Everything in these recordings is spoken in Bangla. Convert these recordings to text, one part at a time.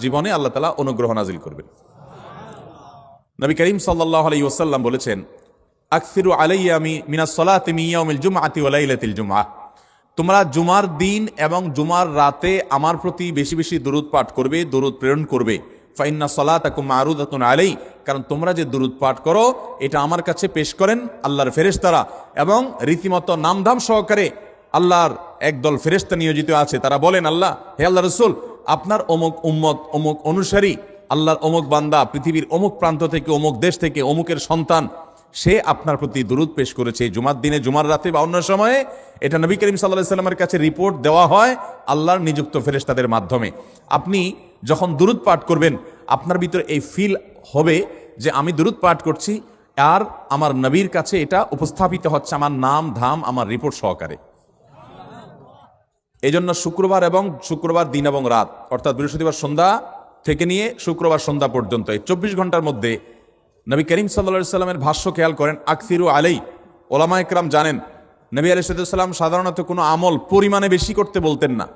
জীবনে আল্লাহ তাআলা অনুগ্রহ নাজিল করবেন। নবী করিম সাল্লাল্লাহু আলাইহি ওয়াসাল্লাম বলেছেন, আকসিরু আলাইয়া মিনাস সালাতি মিন ইয়াউমিল জুমআতি ওয়া লাইলাতিল জুমআহ, তোমরা জুমার দিন এবং জুমার রাতে আমার প্রতি বেশি বেশি দরুদ পাঠ করবে, দরুদ প্রেরণ করবে। ফাইন্না সালাতাকুম মারুদাতুন আলাই, কারণ তোমরা যে দরুদ পাঠ করো এটা আমার কাছে পেশ করেন আল্লাহর ফেরেশতারা, এবং রীতিমতো নামধাম সহকারে আল্লাহর একদল ফেরেশতা নিয়োজিত আছে। তারা বলেন, আল্লাহ, হে আল্লাহ রাসূল, আপনার অমুক উম্মত, অমুক অনুসারী, আল্লাহর অমুক বান্দা পৃথিবীর অমুক প্রান্ত থেকে, অমুক দেশ থেকে, অমুকের সন্তান, সে আপনার প্রতি দরুদ পেশ করেছে জুমার দিনে, জুমার রাতে বা অন্য সময়ে। এটা নবী করিম সাল্লাল্লাহু আলাইহি ওয়াসাল্লামের কাছে রিপোর্ট দেওয়া হয় আল্লাহর নিযুক্ত ফেরেশতাদের মাধ্যমে। আপনি যখন দরুদ পাঠ করবেন আপনার ভিতরে এই ফিল হবে যে আমি দরুদ পাঠ করছি আর আমার নবীর কাছে এটা উপস্থাপিত হচ্ছে আমার নাম ধাম আমার রিপোর্ট সহকারে। এই জন্য শুক্রবার দিন এবং রাত, অর্থাৎ বৃহস্পতিবার সন্ধ্যা থেকে নিয়ে শুক্রবার সন্ধ্যা পর্যন্ত এই 24 ঘন্টার মধ্যে নবী করিম সাল্লাল্লাহু আলাইহি ওয়াসাল্লামের ভাষ্য খেয়াল করেন, আকসিরু আলাই। ওলামায়ে কেরাম জানেন নবী আলাইহিস সালাম সাধারণত কোনো আমল পরিমাণে বেশি করতে বলতেন না।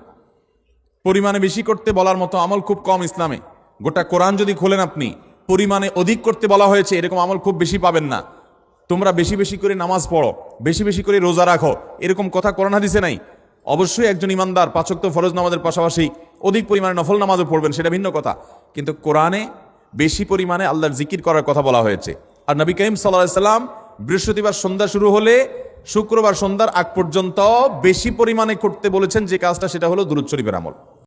পরিমাণে বেশি করতে বলার মতো আমল খুব কম ইসলামে। গোটা কোরআন যদি খোলেন আপনি, পরিমাণে অধিক করতে বলা হয়েছে এরকম আমল খুব বেশি পাবেন না। তোমরা বেশি বেশি করে নামাজ পড়ো, বেশি বেশি করে রোজা রাখো, এরকম কথা কোরআন হাদিসে নাই। অবশ্যই একজন ইমানদার 5 ওয়াক্ত ফরজ নামাজের পাশাপাশি অধিক পরিমাণে নফল নামাজও পড়বেন, সেটা ভিন্ন কথা। কিন্তু কোরআনে বেশি পরিমাণে আল্লাহর জিকির করার কথা বলা হয়েছে। আর নবী করিম সাল্লাল্লাহু আলাইহি ওয়াসাল্লাম বৃহস্পতিবার সন্ধ্যা শুরু হলে শুক্রবার সন্ধ্যার আগ পর্যন্ত বেশি পরিমাণে করতে বলেছেন যে কাজটা, সেটা হলো দুরূদ শরীফের আমল।